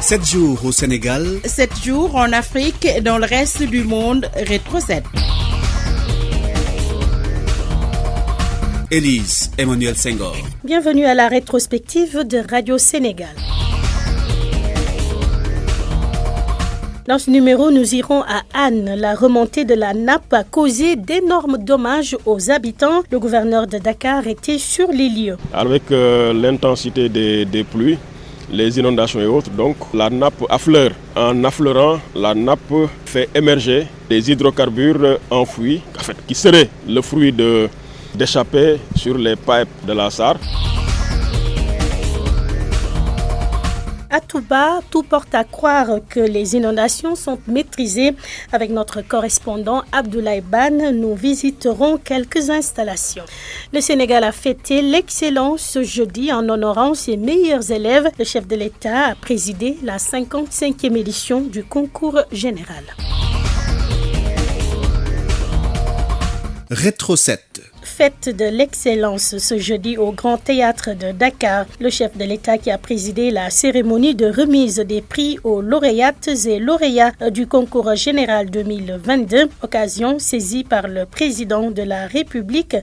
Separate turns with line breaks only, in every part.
7 jours au Sénégal,
7 jours en Afrique et dans le reste du monde. Rétro 7.
Élise Emmanuel Senghor.
Bienvenue à la rétrospective de Radio Sénégal. Dans ce numéro, nous irons à Hann. La remontée de la nappe a causé d'énormes dommages aux habitants. Le gouverneur de Dakar était sur les lieux.
Avec l'intensité des pluies, les inondations et autres, donc la nappe affleure. En affleurant, la nappe fait émerger des hydrocarbures enfouis, qui seraient le fruit d'échappées sur les pipes de la SAR.
À Touba, tout porte à croire que les inondations sont maîtrisées. Avec notre correspondant Abdoulaye Ban, nous visiterons quelques installations. Le Sénégal a fêté l'excellence ce jeudi en honorant ses meilleurs élèves. Le chef de l'État a présidé la 55e édition du concours général.
Rétro 7.
Fête de l'excellence ce jeudi au Grand Théâtre de Dakar. Le chef de l'État qui a présidé la cérémonie de remise des prix aux lauréates et lauréats du concours général 2022, occasion saisie par le président de la République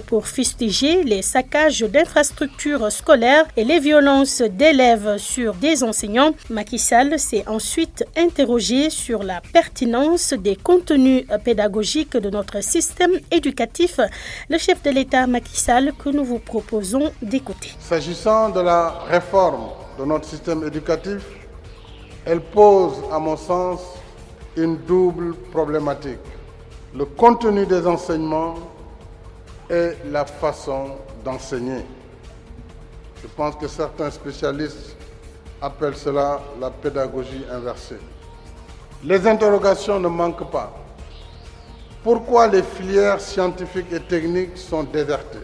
pour fustiger les saccages d'infrastructures scolaires et les violences d'élèves sur des enseignants. Macky Sall s'est ensuite interrogé sur la pertinence des contenus pédagogiques de notre système éducatif. Le chef de l'État Macky Sall que nous vous proposons d'écouter.
S'agissant de la réforme de notre système éducatif, elle pose, à mon sens, une double problématique. Le contenu des enseignements et la façon d'enseigner. Je pense que certains spécialistes appellent cela la pédagogie inversée. Les interrogations ne manquent pas. Pourquoi les filières scientifiques et techniques sont désertées?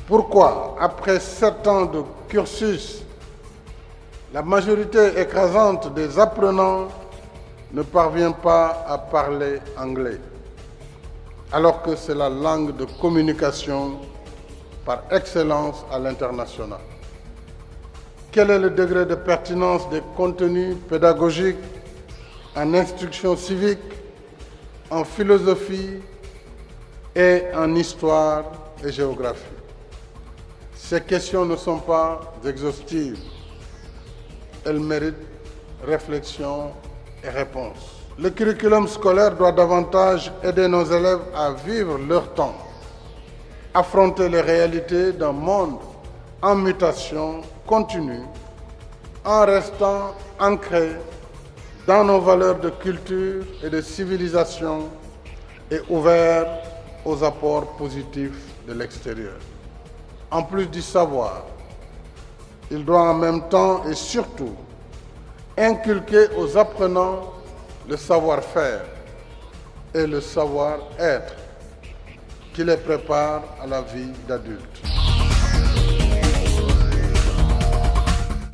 Pourquoi, après 7 ans de cursus, la majorité écrasante des apprenants ne parvient pas à parler anglais, alors que c'est la langue de communication par excellence à l'international? Quel est le degré de pertinence des contenus pédagogiques en instruction civique, en philosophie et en histoire et géographie? Ces questions ne sont pas exhaustives. Elles méritent réflexion et réponse. Le curriculum scolaire doit davantage aider nos élèves à vivre leur temps, affronter les réalités d'un monde en mutation continue, en restant ancrés dans nos valeurs de culture et de civilisation et ouvert aux apports positifs de l'extérieur. En plus du savoir, il doit en même temps et surtout inculquer aux apprenants le savoir-faire et le savoir-être qui les prépare à la vie d'adulte.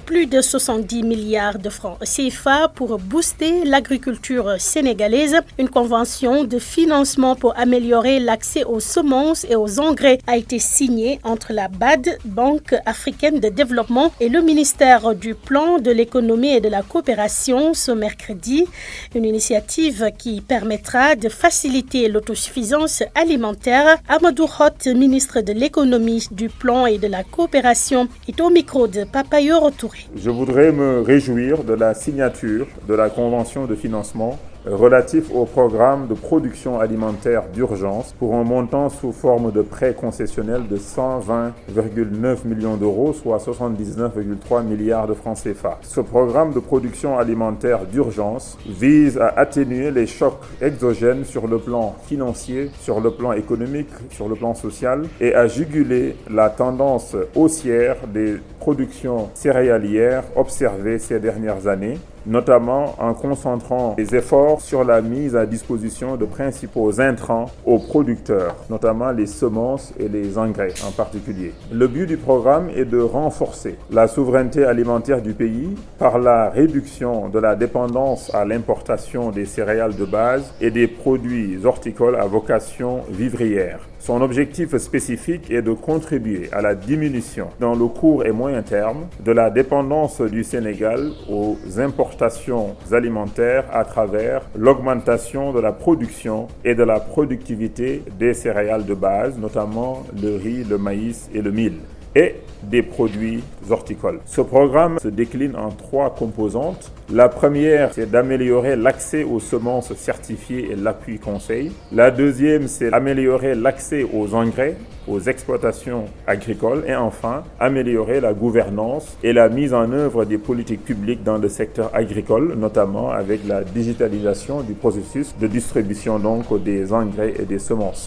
Plus de 70 milliards de francs CFA pour booster l'agriculture sénégalaise. Une convention de financement pour améliorer l'accès aux semences et aux engrais a été signée entre la BAD, Banque africaine de développement, et le ministère du Plan, de l'économie et de la coopération ce mercredi. Une initiative qui permettra de faciliter l'autosuffisance alimentaire. Amadou Hott, ministre de l'économie, du Plan et de la coopération, est au micro de Papayor Touré.
Je voudrais me réjouir de la signature de la convention de financement relatif au programme de production alimentaire d'urgence pour un montant sous forme de prêt concessionnel de 120,9 millions d'euros, soit 79,3 milliards de francs CFA. Ce programme de production alimentaire d'urgence vise à atténuer les chocs exogènes sur le plan financier, sur le plan économique, sur le plan social et à juguler la tendance haussière des productions céréalières observées ces dernières années, notamment en concentrant les efforts sur la mise à disposition de principaux intrants aux producteurs, notamment les semences et les engrais en particulier. Le but du programme est de renforcer la souveraineté alimentaire du pays par la réduction de la dépendance à l'importation des céréales de base et des produits horticoles à vocation vivrière. Son objectif spécifique est de contribuer à la diminution dans le court et moyen terme de la dépendance du Sénégal aux importations alimentaires à travers l'augmentation de la production et de la productivité des céréales de base, notamment le riz, le maïs et le mil, et des produits horticoles. Ce programme se décline en 3 composantes. La première, c'est d'améliorer l'accès aux semences certifiées et l'appui conseil. La deuxième, c'est d'améliorer l'accès aux engrais, aux exploitations agricoles. Et enfin, améliorer la gouvernance et la mise en œuvre des politiques publiques dans le secteur agricole, notamment avec la digitalisation du processus de distribution donc des engrais et des semences.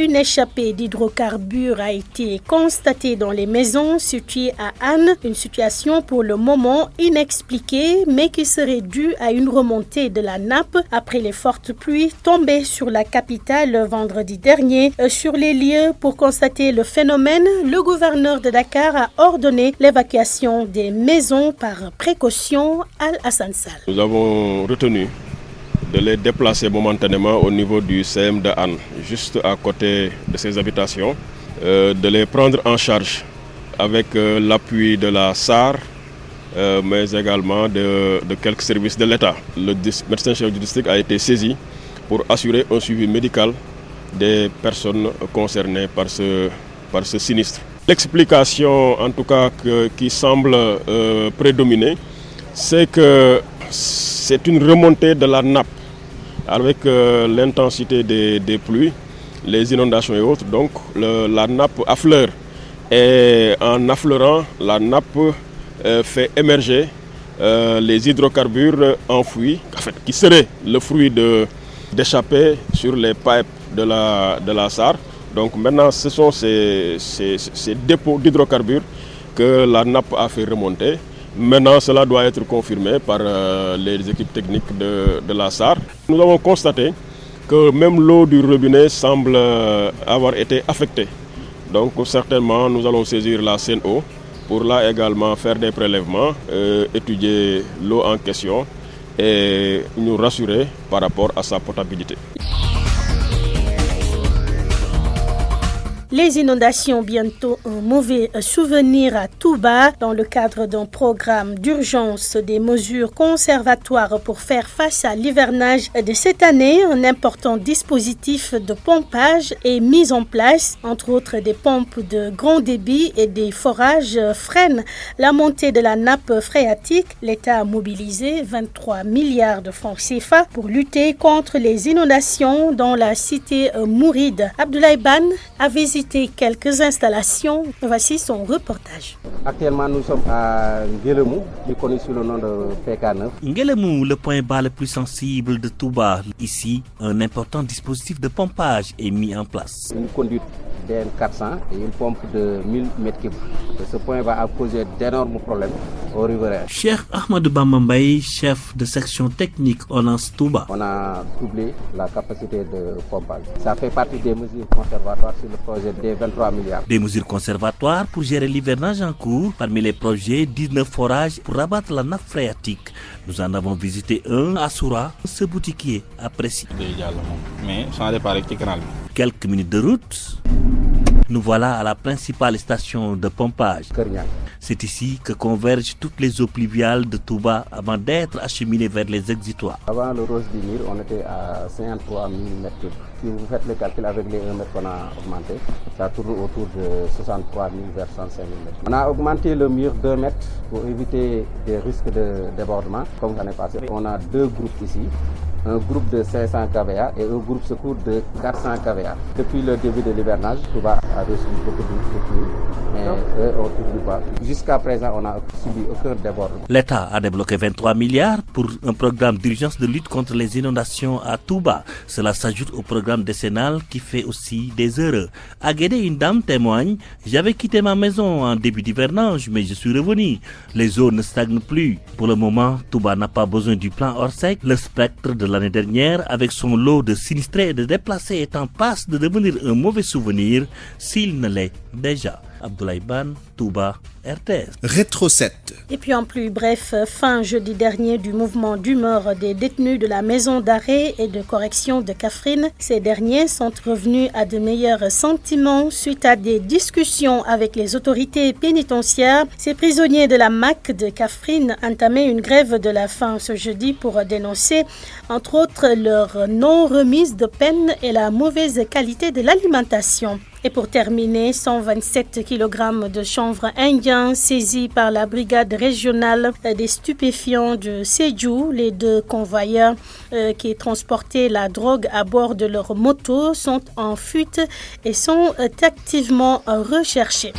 Une échappée d'hydrocarbures a été constatée dans les maisons situées à Anne, une situation pour le moment inexpliquée mais qui serait due à une remontée de la nappe après les fortes pluies tombées sur la capitale vendredi dernier. Sur les lieux pour constater le phénomène, le gouverneur de Dakar a ordonné l'évacuation des maisons par précaution. Al-Hassan Sall.
Nous avons retenu de les déplacer momentanément au niveau du CM de Anne, juste à côté de ces habitations, de les prendre en charge avec l'appui de la SAR, mais également de quelques services de l'État. Le médecin-chef du district a été saisi pour assurer un suivi médical des personnes concernées par ce sinistre. L'explication, en tout cas, qui semble prédominer, c'est que c'est une remontée de la nappe avec l'intensité des pluies, les inondations et autres. Donc la nappe affleure. Et en affleurant, la nappe fait émerger les hydrocarbures enfouis, qui seraient le fruit d'échappées sur les pipes de la SAR. Donc maintenant, ce sont ces dépôts d'hydrocarbures que la nappe a fait remonter. Maintenant, cela doit être confirmé par les équipes techniques de la SAR. Nous avons constaté que même l'eau du robinet semble avoir été affectée. Donc certainement, nous allons saisir la CNO pour là également faire des prélèvements, étudier l'eau en question et nous rassurer par rapport à sa potabilité.
Les inondations, bientôt un mauvais souvenir à Touba. Dans le cadre d'un programme d'urgence, des mesures conservatoires pour faire face à l'hivernage de cette année, un important dispositif de pompage est mis en place. Entre autres, des pompes de grand débit et des forages freinent la montée de la nappe phréatique. L'État a mobilisé 23 milliards de francs CFA pour lutter contre les inondations dans la cité mouride. Abdoulaye Ban a visité quelques installations. Voici son reportage.
Actuellement, nous sommes à Nguélemou, qui est connu sous le nom de PK9.
Nguélemou, le point bas le plus sensible de Touba. Ici, un important dispositif de pompage est mis en place.
Une conduite DN400 et une pompe de 1000 m3. Ce point va causer d'énormes problèmes aux riverains.
Cheikh Ahmadou Bamba Mbaye, chef de section technique ONAS Touba.
On a doublé la capacité de pompage. Ça fait partie des mesures conservatoires sur le projet des 23 milliards.
Des mesures conservatoires pour gérer l'hivernage en cours. Parmi les projets, 19 forages pour abattre la nappe phréatique. Nous en avons visité un à Soura. Ce boutiquier apprécie. Quelques minutes de route, nous voilà à la principale station de pompage. C'est ici que convergent toutes les eaux pluviales de Touba avant d'être acheminées vers les exutoires.
Avant le Rose du Nil, on était à 53 000 m3. Si vous faites le calcul avec les 1 mètre qu'on a augmenté, ça tourne autour de 63 000 vers 105 000 m. On a augmenté le mur 2 mètres pour éviter des risques de débordement. Comme l'année passée, on a 2 groupes ici. Un groupe de 500 kVA et un groupe secours de 400 kVA. Depuis le début de l'hivernage, Touba a reçu beaucoup de pluie, mais eux, on ne trouve pas. Jusqu'à présent, on n'a subi aucun débordement.
L'État a débloqué 23 milliards pour un programme d'urgence de lutte contre les inondations à Touba. Cela s'ajoute au programme décennal qui fait aussi des erreurs. À Guédé, une dame témoigne: j'avais quitté ma maison en début d'hivernage, mais je suis revenu. Les eaux ne stagnent plus. Pour le moment, Touba n'a pas besoin du plan Orsec. Le spectre de l'année dernière, avec son lot de sinistrés et de déplacés, est en passe de devenir un mauvais souvenir s'il ne l'est déjà. Abdoulaye Ban, Touba, RTS.
Rétro 7.
Et puis en plus bref, fin jeudi dernier du mouvement d'humeur des détenus de la maison d'arrêt et de correction de Kaffrine. Ces derniers sont revenus à de meilleurs sentiments suite à des discussions avec les autorités pénitentiaires. Ces prisonniers de la MAC de Kaffrine entamaient une grève de la faim ce jeudi pour dénoncer entre autres leur non-remise de peine et la mauvaise qualité de l'alimentation. Et pour terminer, 127 kg de chanvre indien saisis par la brigade régionale des stupéfiants de Sédhiou. Les deux convoyeurs qui transportaient la drogue à bord de leur moto sont en fuite et sont activement recherchés.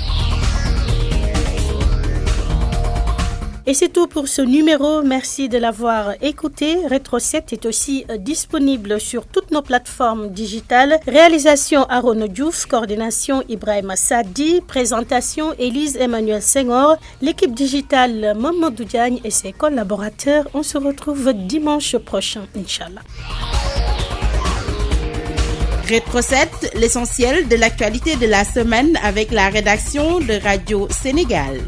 Et c'est tout pour ce numéro. Merci de l'avoir écouté. Rétro 7 est aussi disponible sur toutes nos plateformes digitales. Réalisation Aaron Diouf, coordination Ibrahim Sadi, présentation Élise Emmanuel Senghor, l'équipe digitale Mamadou Diagne et ses collaborateurs. On se retrouve dimanche prochain, Inch'Allah.
Rétro 7, l'essentiel de l'actualité de la semaine avec la rédaction de Radio Sénégal.